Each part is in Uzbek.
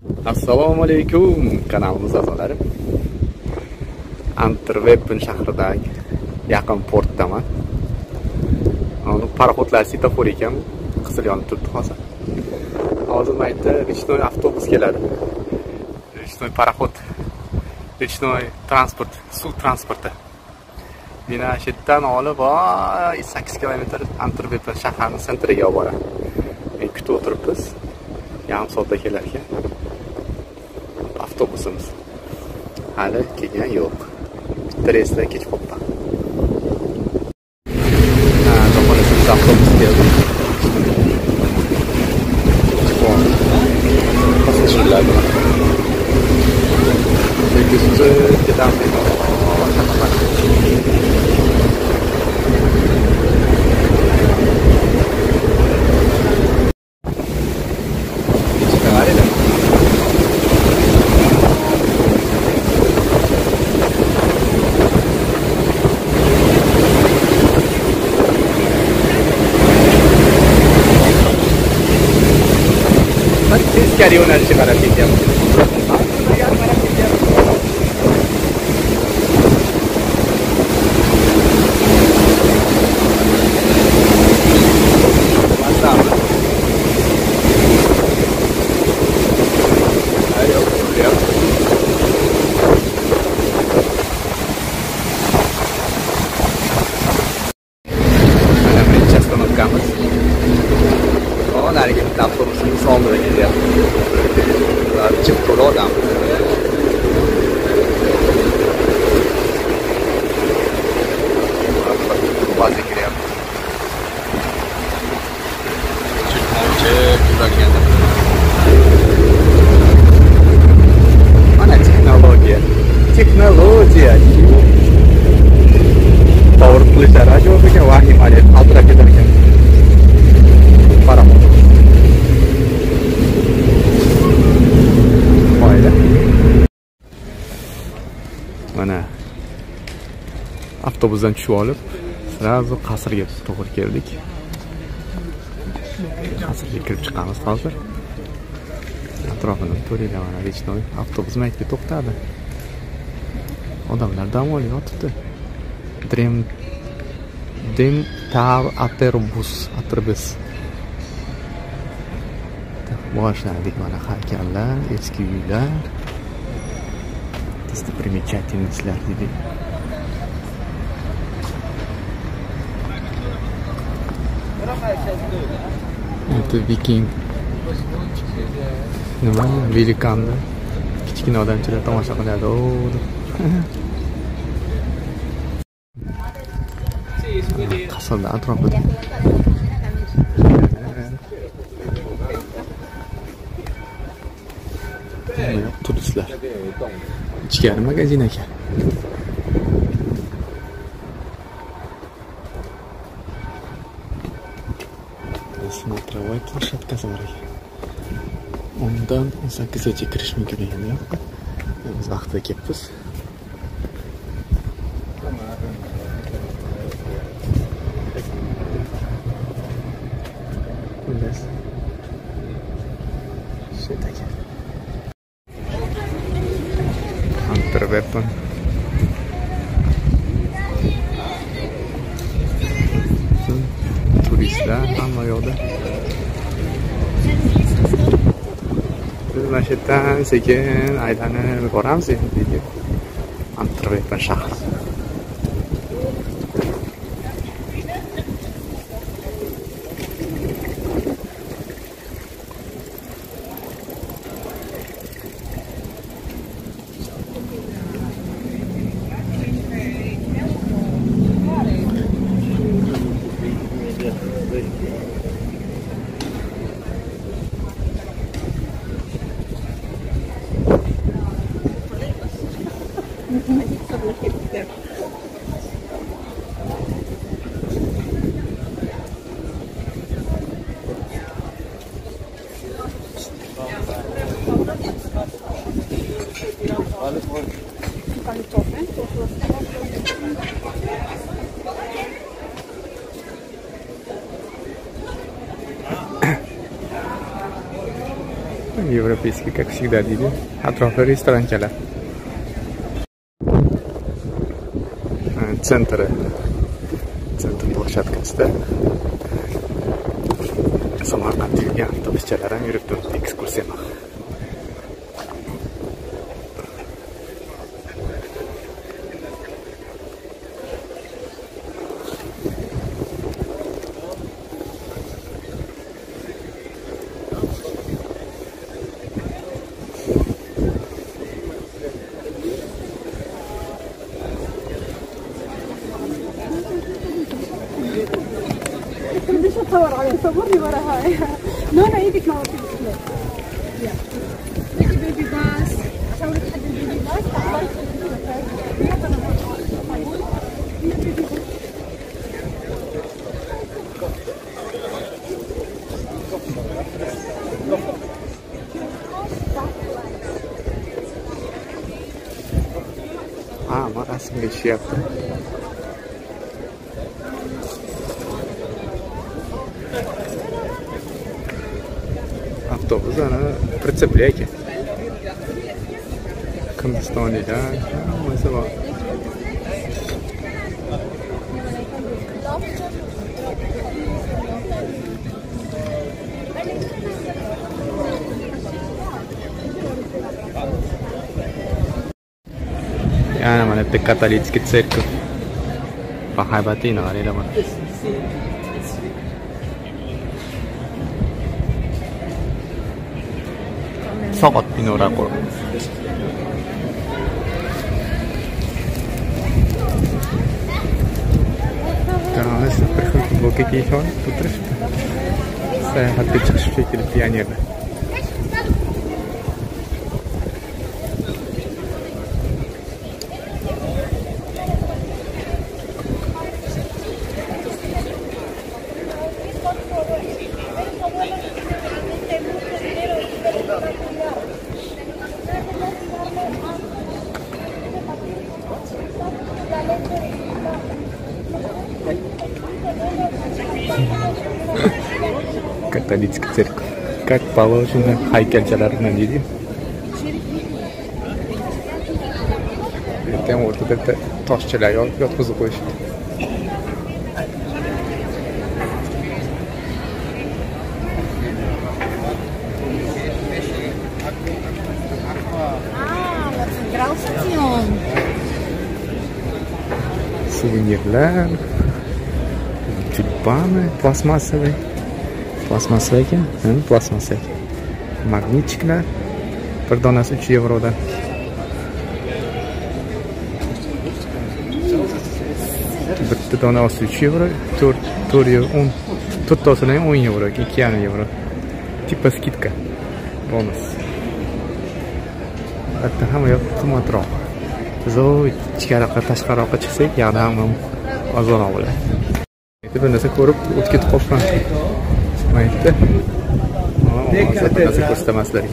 Assalomu alaykum kanalimiz a'zolari. Antwerpen shahridagi yaqin portdaman. Uni paroxodlar svetofor ekan, qizil yonib turibdi hozir. Hozir maytda Rechnoy avtobus keladi. Rechnoy paroxod, Rechnoy transport, suv transporti. Meni shu yerdan olib 8 kilometr Antwerpen shahrining sentriga olib boradi. Men kutib o'tiribmiz. Yarim soatda kelar ekan. Avtobusimiz hali kelgan yo'q. Bitta reysda kech qoldi. Do'konimiz avtobus keldi. Pasajerlar bilan. Lekin siz ketamiz. Teskari yo'nalishga qarab ketyapmiz. Nariga bitta avtobusimiz oldida kelyapti. Ular jim to'la odam. Ba'zi kiryapti. Chekmovchi mana texnologiya. To'g'ri qilishlar ajoyib ekan, vahimali qaltirab ketar ekan. Paraxod. Mana avtobusdan tushib olib, sразу qasrga to'g'ri keldik. Qasrga kirib chiqamiz hozir. Atrofini ko'ringlar, mana Rechnoy avtobus maytga to'xtadi. Odamlar dam olib yotibdi. Dem tar aterbus. Boshladik mana haykallar, eski uylar. Достопримечательностьlar dedi. Это Viking. Nima? Velikanni. Kichkina odamchalar tomosha qiladi. Qasalda atrofida. Turistlar. Ichkari magazin ekan. Смотровой площадкasi bor ekan. Undan 18 gacha kirish mumkin ekan. Biz vaqtida kelibmiz. Antwerpen. Turistlar hamma yoqda. Biz mana shu yerdan sekin aylanib boramiz endi. Antwerpen shahri. Европейский, как всегда deydi. Atrofda restoranchalar. Tsentr площадкасida Samarqandga kelgan avtobuschalar ham yuribdi, ekskursiya. صور عليه صورني وراها نونا ايدك نور في الكلاب بيبي باس صورك حد البيبي باس ما rasmga tushyapti. Avtobus ana pritsepli ekan. Hindistonliklar hammasi bor. Yana mana bitta katolik tserkov. Bahaybatina qaranglar mana. Soqot minora qo'y. Tanasi prixil futbolka kiyishon tutirishdi. Sayohatga chiqish shekilli pionerlar. Католический церковь. Как положено, haykalchalarni deydi. Ertaga o'rtada bitta toshchalar yotqizib qo'yishdi. Suvenirlar, tülpanı, plastmassaviy ekan, plastmassa. Magnitchiklar, bir donasi 3 yevrodan. Bitta donasi 3 yevro, 4 tasini 10 yevro, 2,5 yevro. Tipa skidka. Bonus. Hatta hamma yoq qimmatroq. Zo'r ichkariga tashqariga chiqsak, yana ham ozonroq bo'ladi. Bir narsa ko'rib o'tib ketib qolgan. Maytda. Narsa ko'rsatamaslar.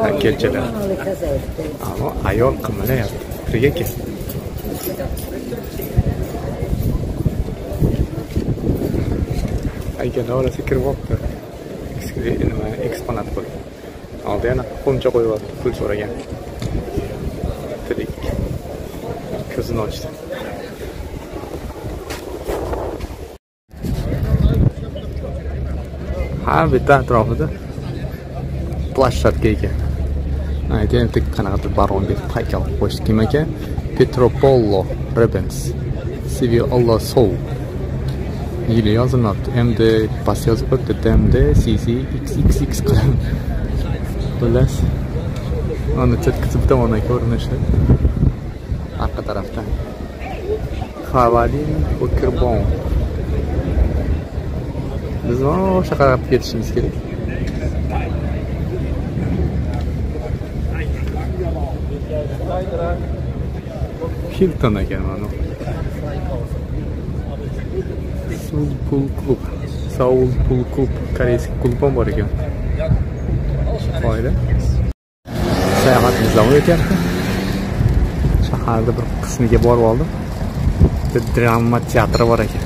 Haykalchalar. Ammo ayol qimirlayapti. Birga kel. Haykallar orasiga kirib olibdi. Nima eksponat bo'ldi. Oldi yana qo'mcha qo'yibdi, pul so'ragan. Tirik. Ko'zini ochdi. Ha, bitta atrofida plashchatka ekan. Aytaylik qanaqadir baronga haykal qo'yishdi. Kim ekan? Petropollo Rubens. Sivi Allah Soul. Yili yozilmabdi. MD pas yozib o'tdi. MD CC XXX qilan. Xullas. Ana chetkasi bitta mana ko'rinishi. Arqa tarafdan. Havalin Okirbon. Biz o'sha qarab ketishimiz kerak. Hilton ekan mana. Soul Pool Club koreyskiy klub bor ekan. Qo'ydi. Sayohatimiz davom etyapti. Shaharda bir qismiga borib oldim. yerda drama teatri bor ekan.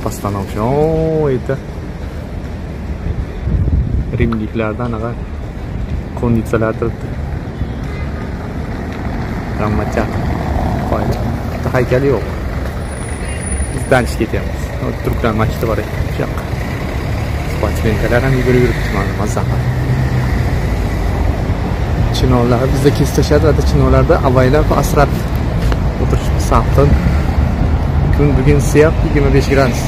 Postanovka. O, yerda rimliklardan anaqa konditsiyalar turibdi. Drama teatri. Qo'ydi. Bitta haykal yo'q. Bizdan chiqib ketyapmiz. Turklar masjidi bor ekan. Shu yoqqa. Sportmenkalar ham yuribdi mana masafa. Chinovlar bizda kesib tashladi, chinovlarda avaylab asrab o'tirishib safdan. Bugun issiq 25 gradus.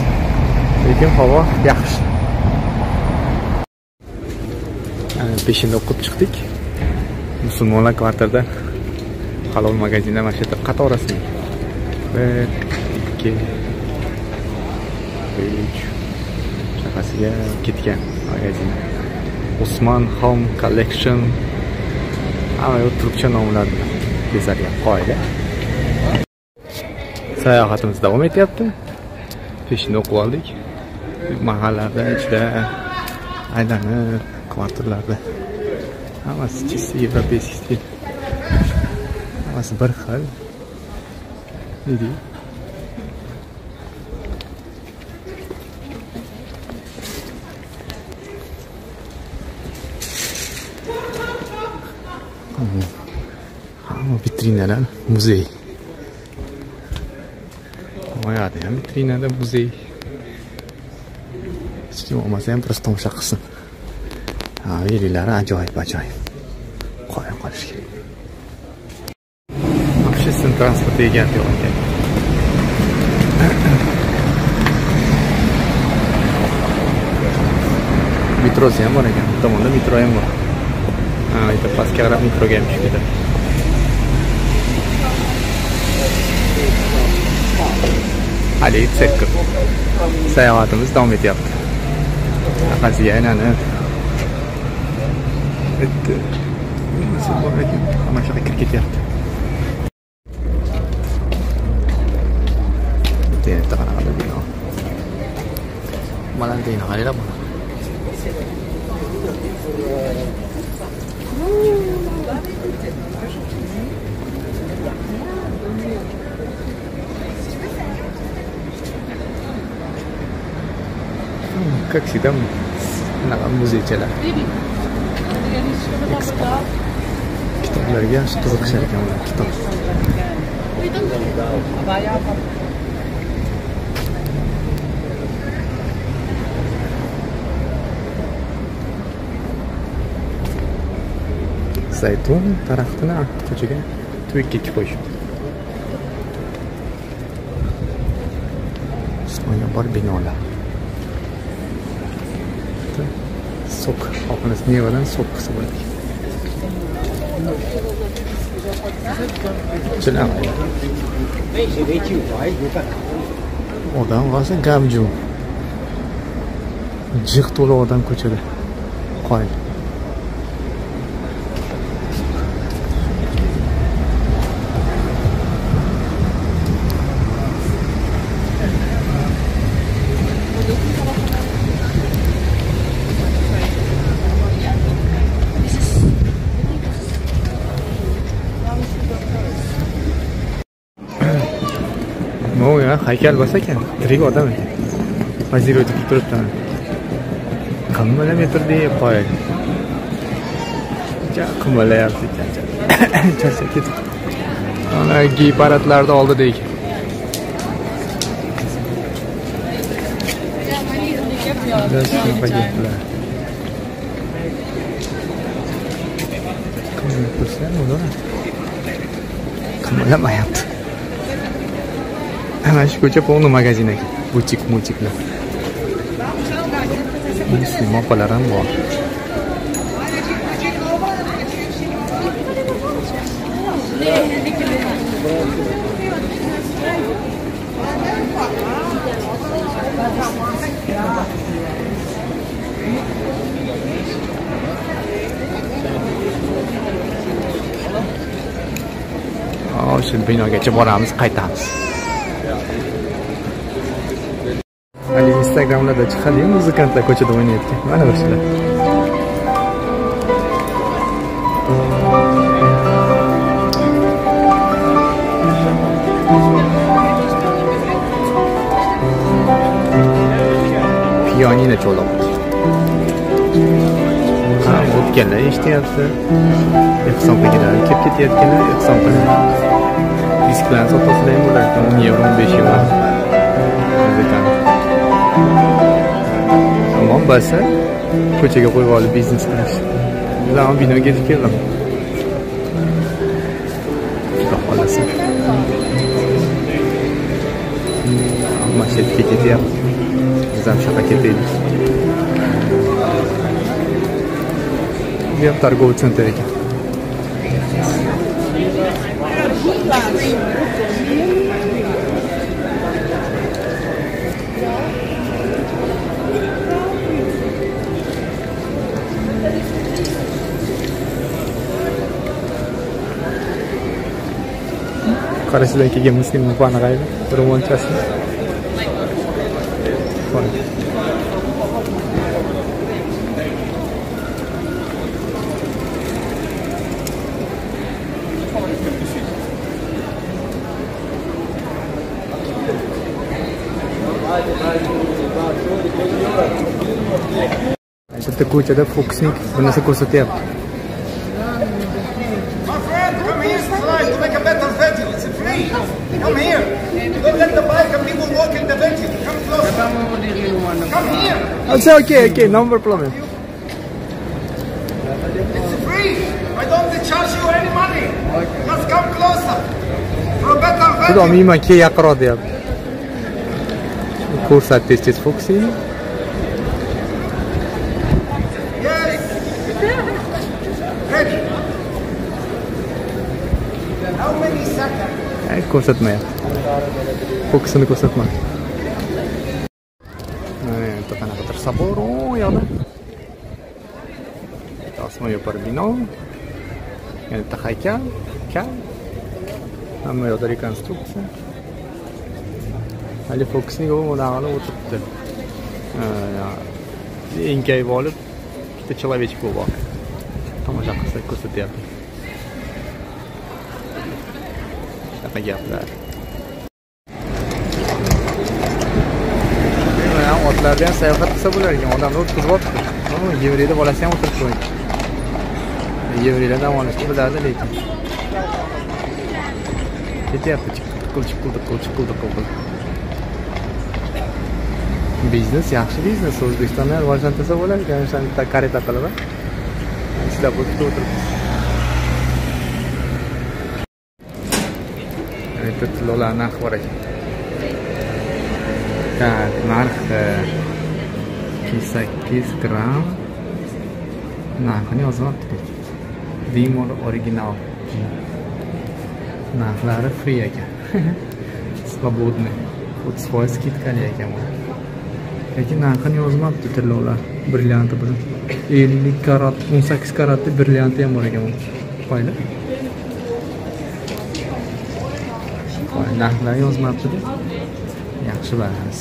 Lekin havo yaxshi. Peshinda o'qib chiqdik. Musulmonlar kvartirda halol magazinda mana shu yerda qator rasmi. 1 2 3 shaqasiga ketgan magazin. Usman Home Collection. Ama turkcha nomlar bilan bezalgan qoida. Sayohatimiz davom etyapti. Peshinda o'qib oldik. Mahallalarda ichida aylanib, kvartirlarda. Hammasi чисто европейский stil. Hammasi bir xil. Nedi? Hamma vitrinalar muzey. Oyada ham vitrinada muzey. Hech kim olmasa ham просто tomosha qilsin. Velilari ajoyib. Qo'ya qolish kerak. Общественный transport degan yo'q ekan. Metrosi ham bor ekan. Bu tomonda metro ham bor. Bitta pastga qarab metroga ham tushib ketadi. Hali sirkul. Sayohatimiz davom etyapti. Qasiga aylanib. Hamma yoqqa kirib ketyapti. Bitta qanaqa bino. Mana deyni qaranglar buni. Как всегда, на музейчаlar. Kitoblarga yaxshi qiziqishar ekan ular, kitob. Zaytun daraxtini ko'chaga tuyikka ekib qo'yishdi. Usmonga bor binolar. Sok, oxirisi mevadan sok qilsa bo'ladi. Odam varsa gavjum. Jiq to'la odam ko'chada. Qoyil. Ya haykal bo'lsa ekan, tirik odam ekan. Vazir o'tib turibdi. Qimmalar metrda qo'yay. Ja, qimmalayapti ekan. Charchab ketdi. Ana geyparatlarda oldida ekan. Dastur paketlar. Qimalamayapti. Ana shu ko'cha polni magazin ekan. Butik-mutiklar. Muslim opalar ham bor. Shu binogacha boramiz, qaytamiz. Ali Instagramlarda chiqadi, muzikantlar ko'chada o'ynayotgan. Mana o'shalar. Yoningda cho'loq. Ha, o'tganlar eshityapti. Ehson qilganlar kelib ketayotganlar, ehson qiladi. Disklarni sotsalar ham bo'lar ekan, 10 yevro, 15 yevro. Tamam bo'lsa, ko'chaga qo'yib olib biznes qilish. Bizlar binoga yetib keldim. Xudo xolasa. Hamma chetga ketyapti. Biz ham shaqa ketaylik. Bu ham торговый центр ekan. Qarashidan kelgan muslim opani qayda? Ro'monchasi. Bitta ko'chada fokusnik bir narsa ko'rsatyapti. Come here. Don't let the bike and people walk in the veggie. Come closer. Come here. I'll say okay, no problem. It's free. I don't charge you any money. Just come closer. For a better veggie. Xudo miyman ke yaqinroq deyapti. Ko'rsatdi tez fokusini. Yes. Ready. How many seconds? Ko'rsatmayapti. Fokusini ko'rsatmadi. Eto qanaqadir sabor u yoqda. Osmon yopar bino. Yana bitta haykal, hamma yoqda rekonstruksiya. Hali fokusning o'rnag'ini o'tiribdi. Enkayib olib, bitta человечек bor. Tomosha qilsa ko'rsatyapti. Shunaqa gaplar. Otlarda ham sayohat qilsa bo'lar ekan, odamlar o'tkazyapti. Yevreyda bolasi ham o'tirib qo'ydi. Yevreylar dam olishni biladi lekin. Ketyapti, chiqildi. Biznes yaxshi biznes, O'zbekistonda rivojlantirsa bo'lar ekan, o'shani bitta kareta qilib. Ishlab o'tiribdi. Bitta tillolar narxi bor ekan. Tak, narxi 8 gram. Narxini yozibdi. Dimor original. Narxlari free ekan. Свободный. 30% skidkali ekan bu. Lekin narxini yozmabdi tillolar. Brillianti bilan. 50 karat, 18 karatli brillianti ham bor ekan bu. Qo'ydi. Narxlar yozmabdi-da. Yaxshi balas.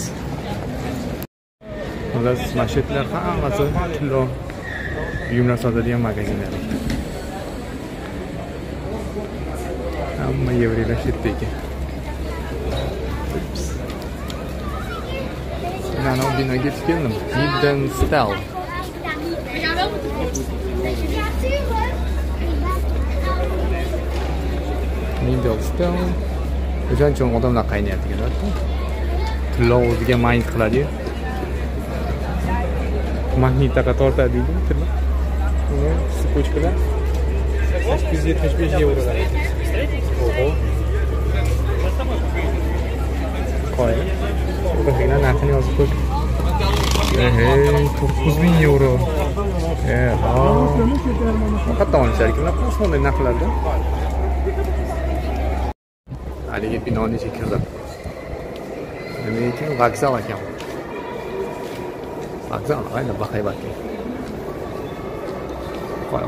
Ular mashetlar hammasi tillo buyumlar sotadigan magazinlar. Hamma yevreylar shetda ekan. Mana bu binoga yetib keldim. Hidden Style. Hidden Style. O'shancha odamlar qaynayapti albatta. Tillo o'ziga mayn qiladi. Magnitaga tortadi deydi tillo. Sipochkalar 875 yevro. Oho. Qo'y. O'zingizga narxini yozib qo'y. 9000 yevro. Ha. Faqat olishar ekan, qanday narxlarda? Haligi binoni ichiga nima ekan? Vokzal ekan. Vokzal, aynan bahaybat. Qo'y.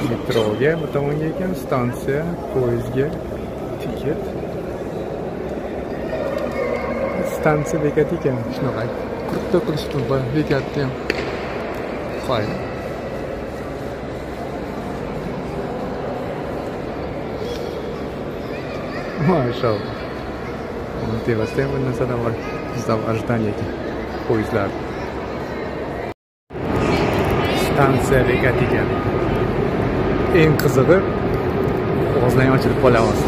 Metroga, bu tomonga ekan, stansiya, poyezdga tiket. Stansiya bekati ekan, shunaqa. Kurtda qilishdi bu bekatda ham. Qo'y. Maşallah. Motivasyon bu narsadan var. Bizda ожидание poyezdlar. Stansiya bekat ekan. Eng qizig'i og'izdan ochilib qolamiz.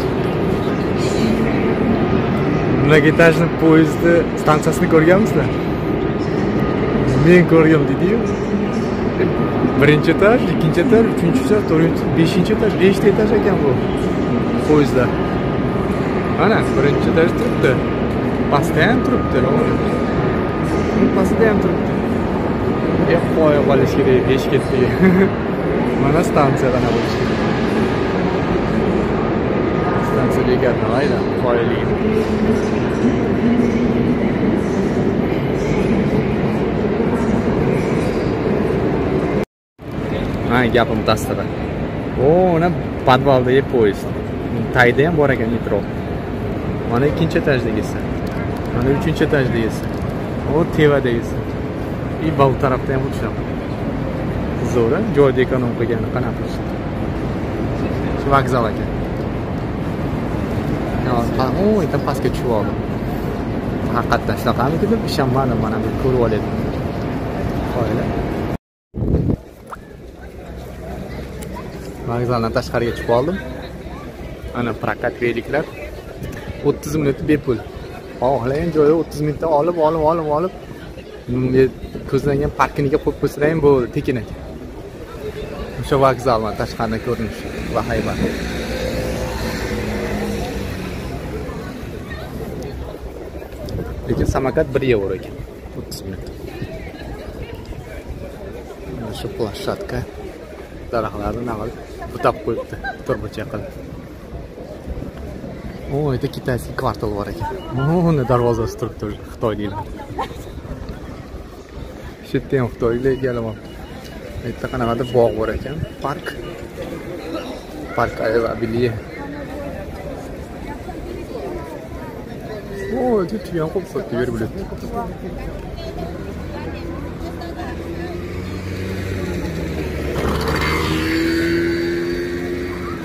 Mnogoetajniy poyezdni stansiyasini ko'rganmisizlar? Men ko'rgim dedi-yu. Birinchi etaj, ikkinchi etaj, uchinchi etaj, to'rtinchi, beshinchi etaj, 5 ta etaj ekan bu poyezdlar. Mana birinchi etaj turibdi. Pastda ham turibdi. Pastda ham turibdi. Qo'ya qolish kerak, 5 ketdi. Mana stansiya qana bo'lishi kerak. Stansiya bekatni ayda qo'yilgan. Ha, gapim tasdiqi. Ona podvaldagi poyezd. Tayda ham bor ekan metro. Mana ikkinchi etajdagisi. Mana uchinchi etajdagisi. O tevadagisi. И bu tarafda ham o'tishadi. Zo'ra, joyda ekonom qilgani qanaqa bo'lsa. Shu vokzal ekan. O, yerda pastga tushib oldim. Haqiqatdan shunaqamiki deb ishonmadim, mana bu ko'rib oldim. Qo'yla. Vokzaldan tashqariga chiqib oldim. Ana prokat veliklar 30 minut bepul. Xohlagan joyga 30 minutda olib. Ko'zlangan parkiniga qo'yib qo'ysalar ham bo'ldi, tekin ekan. O'sha vokzal mana tashqaridan ko'rinish va haybat. Lekin samokat 1 euro ekan. 30 minut. Mana shu plashatka daraxtlarni naql butab qo'yibdi, turbacha qilib. O, yerda kitayskiy kvartal bor ekan. Mana darvozasi turibdi, Xitoyliklar. Shu yerda ham Xitoylik kelaman. Yerda qanaqadir bog' bor ekan, park. Park Ayvabiliye. O, yerda tuyon qo'yib qo'yibdi, yer bo'ladi.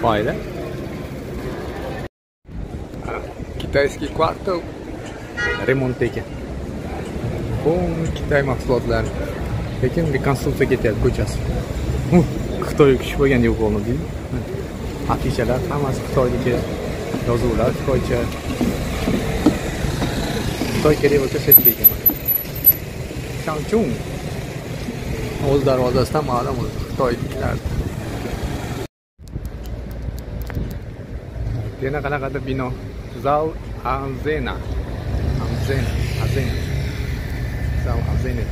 Foyda. Kitayskiy kvartal remont ekan. Bu Xitoy mahsulotlari. Lekin rekonstruksiya ketyapti ko'chasi. Xitoyga tushib bo'lgan deb bo'ldi. Afishalar hammasi Xitoyniki, yozuvlar Xitoycha. Xitoy kerak bo'lsa setdi ekan. Changchun. O'z darvozasidan ma'lum bo'ldi Xitoyliklar. Yana qanaqadir bino. Zal Azena. Zal Azena.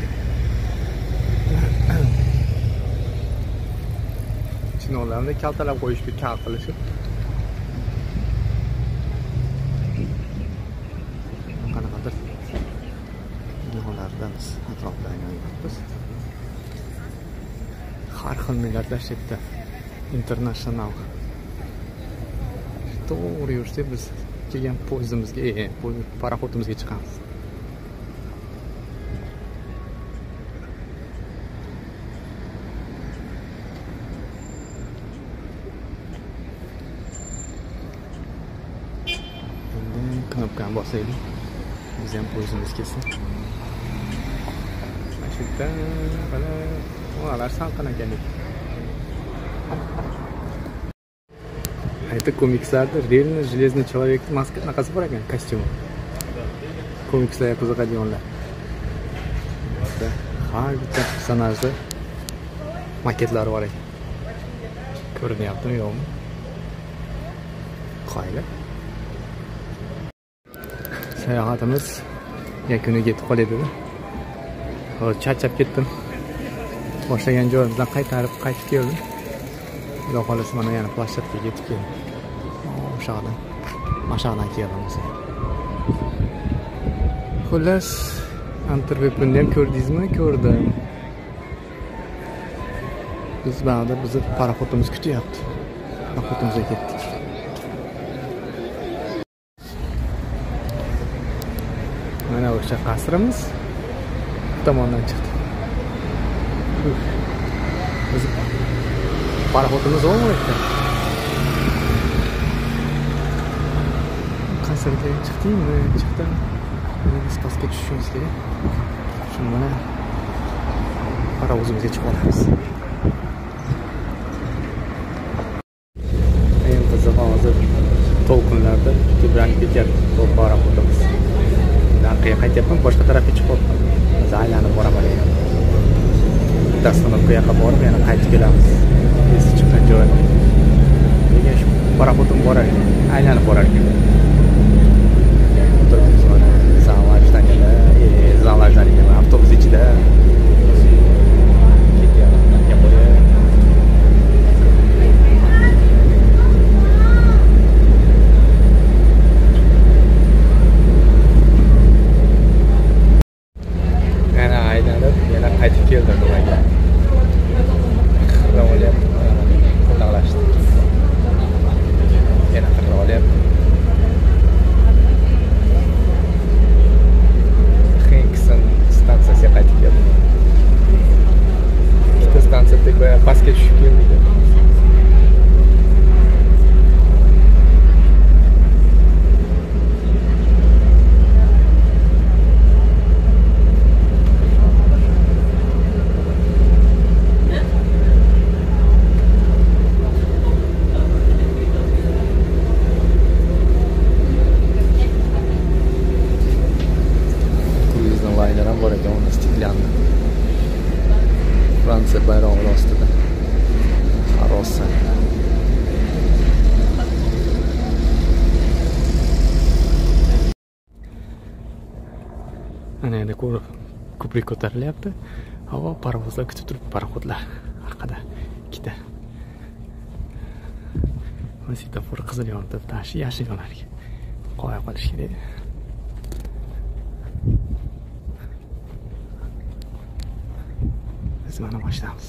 Chinolarni kaltalab qo'yishga kal qilishi. Qanaqadir binolardan atrofda aylanamiz. Har xil millatlar chetda. International. To'g'ri yursak biz kelgan poyezdimizga, paraxodimizga chiqamiz. Endi knopkani bosaylik. Biz ham poyezdimiz kelsin. Mana shu yerda mana ular salqin ekan. Это komikslarda реально железный человек maska naqasi bor ekan, kostyum. Komikslarga qiziqadiganlar. Har bitta personajda maketlari bor ekan. Ko'rinyaptimi yo'qmi? Qoyla. Sayohatimiz yakuniga yetib qoldi. Hozir charchab ketdim. Boshlagan joyimdan qaytib keldim. Xudo xolasa mana yana plashatkaga yetib keldim. O'shadan. Mashaqdan kelamiz. Xullas, Antwerpenni ham ko'rdingizmi? Ko'rdim. Biz ba'da bizni paraxodimiz kutyapti. Paraxodimizga ketdik. Mana o'sha qasrimiz tomondan chiqdi. Biz paraxodimiz olmayapti. Qasrga chiqdingmi? Chiqdim. Biz pastga tushishimiz kerak. Shunda mana parovozimizga chiqib olamiz. Eng qizig'i hozir to'lqinlarda tebranib ketyapti paraxodimiz. Narqiga qaytyapman, boshqa tarafga chiqyapman. Biz aylanib boraman. Bitta oстановka yoqqa borib, yana qaytib kelamiz. Biz chiqqan joyga. Nega shu paraxodim borar ekan, aylanib borar ekan. Zalajdan avtobus ichida yana aylanib, yana qaytib keldi Dubayga. Qirra olyapti, qo'llashdi. Yana qirra olyapti. Stansiyasiga qaytib keldi. Ikkita stansiyada pastga tushib keldik. Layneram bor ekan, uni stiklanni. Fransiya bayrog'i ostida. Rosa. Ana endi ko'prik ko'tarilyapti. Havo parovozlar kutib turibdi, paraxodlar haqida ikkita. Svetofor qizil yonib, tashi yashil yonar ekan. Qo'ya qolish kerak. Biz mana boshlaymiz.